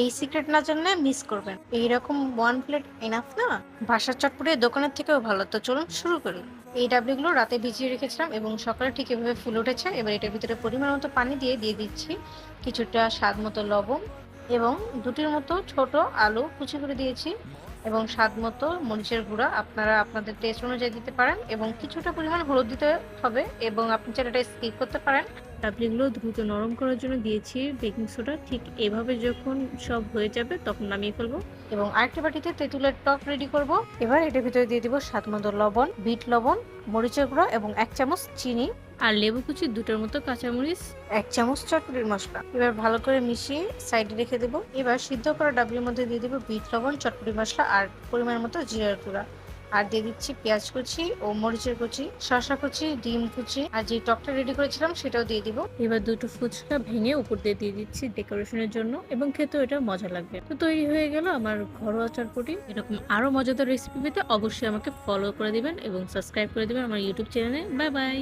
এই সিক্রেট না জানলে মিস করবেন। এইরকম 1 প্লেট এনাফ না? বাসার চটপটি দোকানের থেকেও ভালো। তো চলুন শুরু করি। এই ডাবলিগুলো রাতে ভিজিয়ে রেখেছিলাম এবং সকালে ঠিক এভাবে ফুলে উঠেছে। এবার এটার ভিতরে পরিমাণ মতো পানি দিয়ে দিচ্ছি কিছুটা স্বাদ মতো লবণ এবং ২টির মতো ছোট আলু কুচি করে দিয়েছি এবং স্বাদ মতো মরিচের গুঁড়া আপনারা আপনাদের টেস্ট অনুযায়ী দিতে পারেন এবং কিছুটা পরিমাণ হলুদ দিতে হবে এবং আপনি চাইলে এটা স্কিপ করতে পারেন। ডাবলিগুলো দ্রুত নরম করার জন্য দিয়েছি বেকিং সোডা। ঠিক এভাবে যখন সব হয়ে যাবে তখন নামিয়ে ফেলবো এবং আরেকটা বাটিতে তেঁতুলের টক রেডি করব। এবার এটার ভিতরে দিয়ে দিব স্বাদ মতো লবণ, বিট লবণ, মরিচের গুঁড়া এবং ১ চামচ চিনি আর লেবু কুচি ২টার মতো কাঁচামরিচ, ১ চামচ চটপটির মশলা। এবার ভালো করে মিশিয়ে সাইডে রেখে দেবো। এবার সিদ্ধ করা ডাবলির মধ্যে দিয়ে দেবো বিট লবণ, চটপটি মশলা আর পরিমাণ মতো জিরার গুঁড়া। আর দিয়ে দিচ্ছি পেঁয়াজ কুচি ও মরিচের কুচি, শসা কুচি, ডিম কুচি আর যে টকটা রেডি করেছিলাম সেটাও দিয়ে দিব। এবার ২টো ফুচকা ভেঙে উপর দিয়ে দিচ্ছি ডেকোরেশনের জন্য এবং খেতেও এটা মজা লাগবে। তো তৈরি হয়ে গেল আমার ঘরোয়া চটপটি। এরকম আরো মজাদার রেসিপি পেতে অবশ্যই আমাকে ফলো করে দিবেন এবং সাবস্ক্রাইব করে দিবেন আমার ইউটিউব চ্যানেলে। Bye bye.